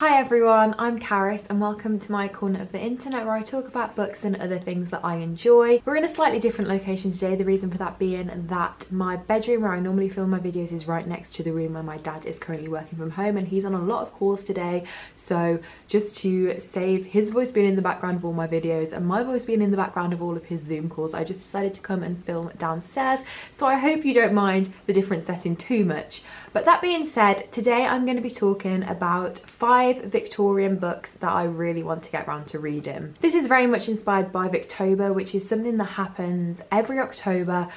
Hi everyone, I'm Karis and welcome to my corner of the internet where I talk about books and other things that I enjoy. We're in a slightly different location today, the reason for that being that my bedroom where I normally film my videos is right next to the room where my dad is currently working from home, and he's on a lot of calls today. So just to save his voice being in the background of all my videos and my voice being in the background of all of his Zoom calls, I just decided to come and film downstairs. So I hope you don't mind the different setting too much. But that being said, today I'm going to be talking about 5 Victorian books that I really want to get around to reading. This is very much inspired by Victober, which is something that happens every October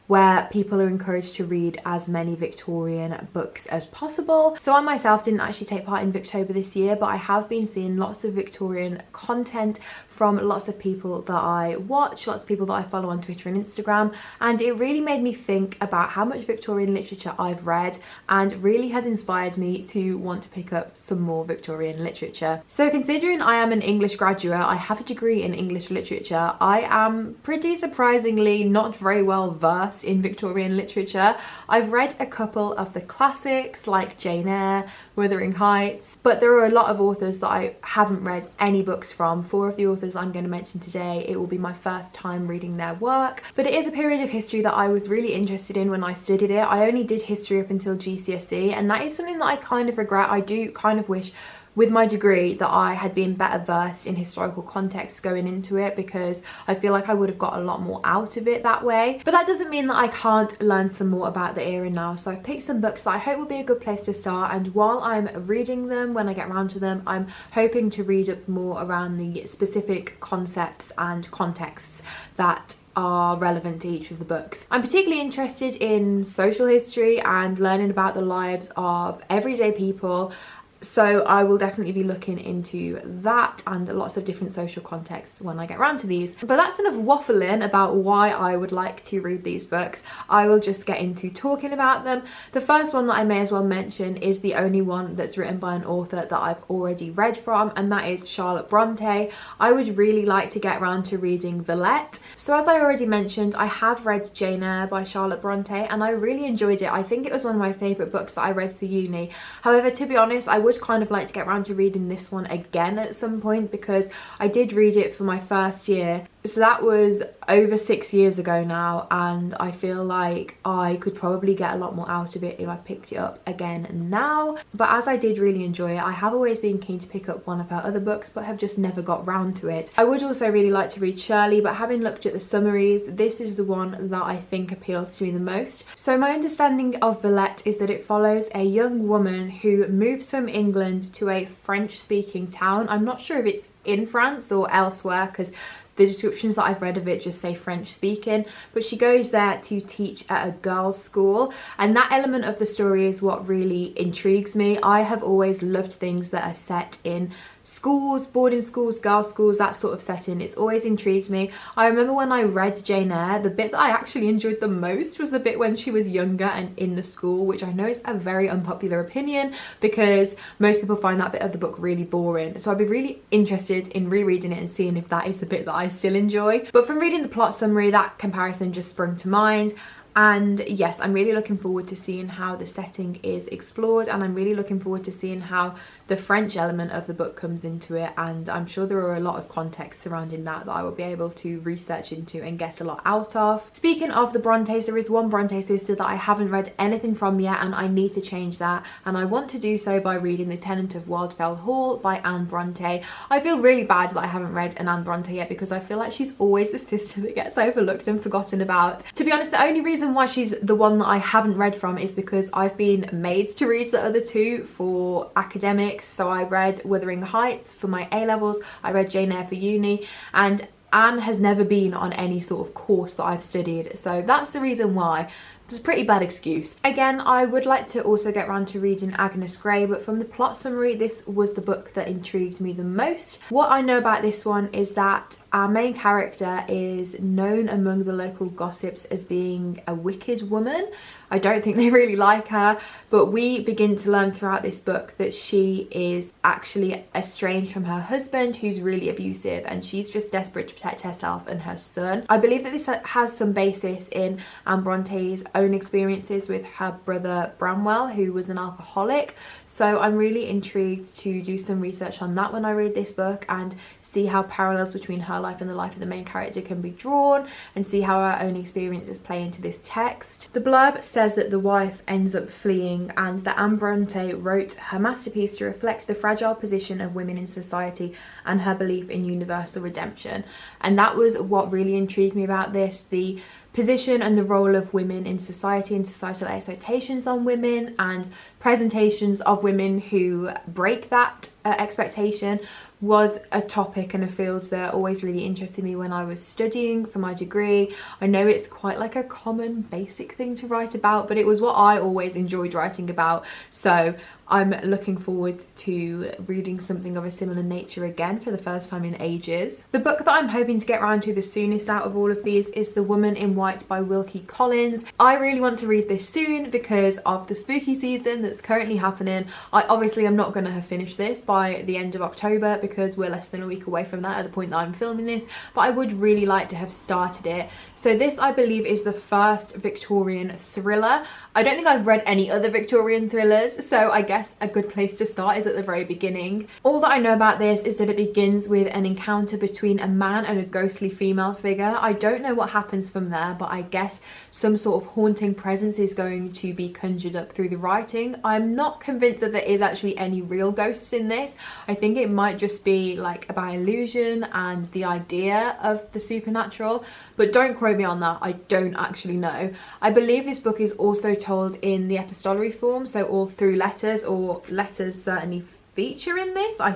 where people are encouraged to read as many Victorian books as possible. So I myself didn't actually take part in Victober this year, but I have been seeing lots of Victorian content from lots of people that I watch, lots of people that I follow on Twitter and Instagram, and it really made me think about how much Victorian literature I've read and really has inspired me to want to pick up some more Victorian literature. So considering I am an English graduate, I have a degree in English literature, I am pretty surprisingly not very well versed in Victorian literature. I've read a couple of the classics like Jane Eyre, Wuthering Heights, but there are a lot of authors that I haven't read any books from. 4 of the authors I'm going to mention today, it will be my first time reading their work, but it is a period of history that I was really interested in when I studied it. I only did history up until GCSE, and that is something that I kind of regret. I do kind of wish with my degree that I had been better versed in historical context going into it, because I feel like I would have got a lot more out of it that way. But that doesn't mean that I can't learn some more about the era now. So I've picked some books that I hope will be a good place to start, and while I'm reading them, when I get around to them, I'm hoping to read up more around the specific concepts and contexts that are relevant to each of the books. I'm particularly interested in social history and learning about the lives of everyday people, so I will definitely be looking into that and lots of different social contexts when I get around to these. But that's enough waffling about why I would like to read these books. I will just get into talking about them. The first one that I may as well mention is the only one that's written by an author that I've already read from, and that is Charlotte Bronte. I would really like to get around to reading Valet. So as I already mentioned, I have read Jane Eyre by Charlotte Bronte and I really enjoyed it. I think it was one of my favourite books that I read for uni. However, to be honest, I would kind of like to get around to reading this one again at some point, because I did read it for my first year. So that was over 6 years ago now, and I feel like I could probably get a lot more out of it if I picked it up again now. But as I did really enjoy it, I have always been keen to pick up one of her other books but have just never got round to it. I would also really like to read Shirley, but having looked at the summaries, this is the one that I think appeals to me the most. So my understanding of Valet is that it follows a young woman who moves from England to a French-speaking town. I'm not sure if it's in France or elsewhere, because the descriptions that I've read of it just say French speaking, but she goes there to teach at a girls' school, and that element of the story is what really intrigues me. I have always loved things that are set in schools, boarding schools, girls' schools, that sort of setting. It's always intrigued me. I remember when I read Jane Eyre, the bit that I actually enjoyed the most was the bit when she was younger and in the school, which I know is a very unpopular opinion because most people find that bit of the book really boring. So I'd be really interested in rereading it and seeing if that is the bit that I still enjoy. But from reading the plot summary, that comparison just sprung to mind. And yes, I'm really looking forward to seeing how the setting is explored, and I'm really looking forward to seeing how the French element of the book comes into it, and I'm sure there are a lot of context surrounding that I will be able to research into and get a lot out of. Speaking of the Brontes, there is one Bronte sister that I haven't read anything from yet, and I need to change that, and I want to do so by reading The Tenant of Wildfell Hall by Anne Bronte. I feel really bad that I haven't read an Anne Bronte yet, because I feel like she's always the sister that gets overlooked and forgotten about. To be honest, the only reason why she's the one that I haven't read from is because I've been made to read the other two for academics. So I read Wuthering Heights for my A-levels, I read Jane Eyre for uni, and Anne has never been on any sort of course that I've studied, so that's the reason why. It's a pretty bad excuse. Again, I would like to also get around to reading Agnes Grey, but from the plot summary, this was the book that intrigued me the most. What I know about this one is that our main character is known among the local gossips as being a wicked woman. I don't think they really like her, but we begin to learn throughout this book that she is actually estranged from her husband, who's really abusive, and she's just desperate to protect herself and her son. I believe that this has some basis in Anne Bronte's own experiences with her brother Bramwell, who was an alcoholic. So I'm really intrigued to do some research on that when I read this book, and see how parallels between her life and the life of the main character can be drawn, and see how our own experiences play into this text. The blurb says that the wife ends up fleeing, and that Anne Bronte wrote her masterpiece to reflect the fragile position of women in society and her belief in universal redemption. And that was what really intrigued me about this, the position and the role of women in society and societal expectations on women, and presentations of women who break that expectation was a topic and a field that always really interested me when I was studying for my degree. I know it's quite like a common basic thing to write about, but it was what I always enjoyed writing about, so I'm looking forward to reading something of a similar nature again for the first time in ages. The book that I'm hoping to get around to the soonest out of all of these is The Woman in White by Wilkie Collins. I really want to read this soon because of the spooky season that's currently happening. I obviously am not going to have finished this by the end of October because we're less than a week away from that at the point that I'm filming this, but I would really like to have started it. So this, I believe, is the first Victorian thriller. I don't think I've read any other Victorian thrillers, so I guess a good place to start is at the very beginning. All that I know about this is that it begins with an encounter between a man and a ghostly female figure. I don't know what happens from there, but I guess some sort of haunting presence is going to be conjured up through the writing. I'm not convinced that there is actually any real ghosts in this. I think it might just be like about illusion and the idea of the supernatural, but don't quote me on that, I don't actually know. I believe this book is also told in the epistolary form, so all through letters, or letters certainly feature in this, I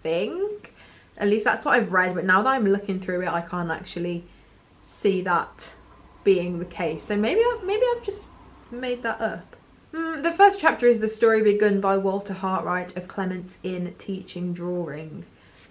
think. At least that's what I've read, but now that I'm looking through it I can't actually see that being the case, so maybe I've just made that up. The first chapter is The Story Begun by Walter Hartwright of Clements in Teaching Drawing.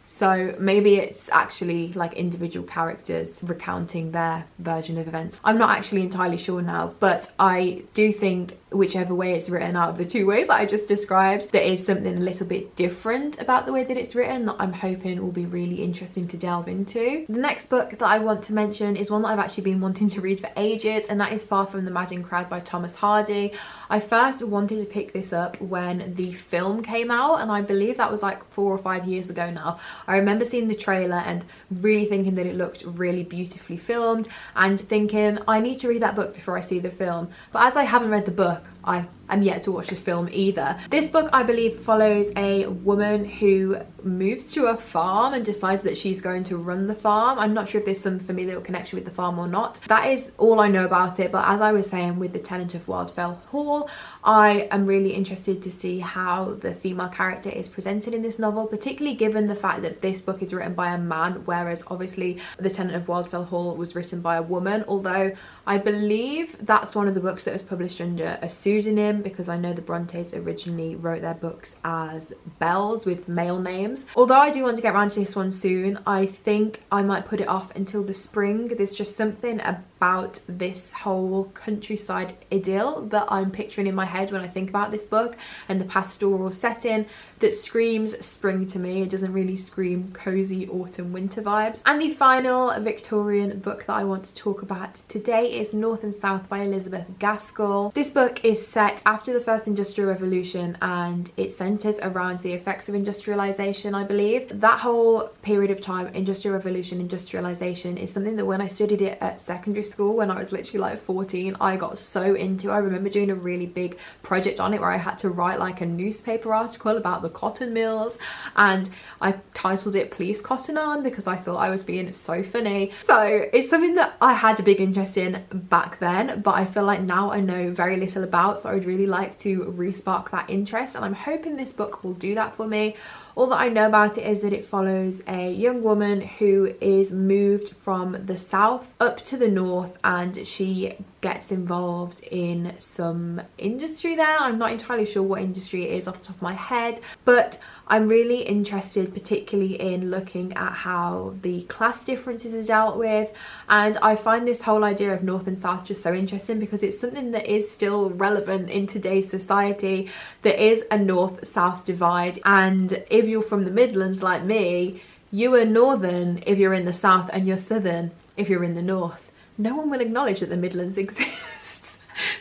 So maybe it's actually like individual characters recounting their version of events. I'm not actually entirely sure now, but I do think whichever way it's written out of the two ways that I just described, there is something a little bit different about the way that it's written that I'm hoping will be really interesting to delve into. The next book that I want to mention is one that I've actually been wanting to read for ages, and that is Far From the Madding Crowd by Thomas Hardy. I first wanted to pick this up when the film came out, and I believe that was like 4 or 5 years ago now. I remember seeing the trailer and really thinking that it looked really beautifully filmed, and thinking I need to read that book before I see the film. But as I haven't read the book, I am yet to watch the film either. This book, I believe, follows a woman who moves to a farm and decides that she's going to run the farm. I'm not sure if there's some familial connection with the farm or not. That is all I know about it, but as I was saying with the Tenant of Wildfell Hall, I am really interested to see how the female character is presented in this novel, particularly given the fact that this book is written by a man, whereas obviously the Tenant of Wildfell Hall was written by a woman, although I believe that's one of the books that was published under a pseudonym, because I know the Brontes originally wrote their books as Bells with male names. Although I do want to get around to this one soon, I think I might put it off until the spring. There's just something about this whole countryside idyll that I'm picturing in my head when I think about this book, and the pastoral setting that screams spring to me. It doesn't really scream cozy autumn winter vibes. And the final Victorian book that I want to talk about today is North and South by Elizabeth Gaskell. This book is set after the first Industrial Revolution, and it centres around the effects of industrialisation, I believe. That whole period of time, Industrial Revolution, industrialisation, is something that when I studied it at secondary school when I was literally like 14, I got so into. I remember doing a really big project on it where I had to write like a newspaper article about the cotton mills, and I titled it Please Cotton On because I thought I was being so funny. So it's something that I had a big interest in back then, but I feel like now I know very little about, so I would really like to re-spark that interest, and I'm hoping this book will do that for me. All that I know about it is that it follows a young woman who is moved from the south up to the north, and she gets involved in some industry there. I'm not entirely sure what industry it is off the top of my head, but I'm really interested particularly in looking at how the class differences are dealt with, and I find this whole idea of North and South just so interesting because it's something that is still relevant in today's society. There is a North-South divide, and if you're from the Midlands like me, you are Northern if you're in the South, and you're Southern if you're in the North. No one will acknowledge that the Midlands exists.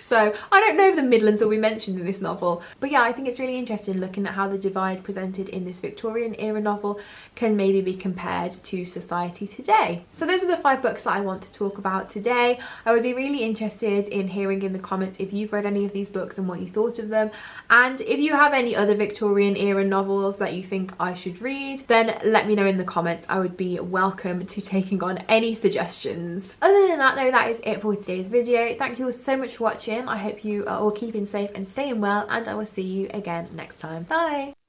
So I don't know if the Midlands will be mentioned in this novel, but yeah, I think it's really interesting looking at how the divide presented in this Victorian era novel can maybe be compared to society today. So those are the 5 books that I want to talk about today. I would be really interested in hearing in the comments if you've read any of these books and what you thought of them, and if you have any other Victorian era novels that you think I should read, then let me know in the comments. I would be welcome to taking on any suggestions. Other than that though, that is it for today's video. Thank you all so much for watching. I hope you are all keeping safe and staying well, and I will see you again next time. Bye!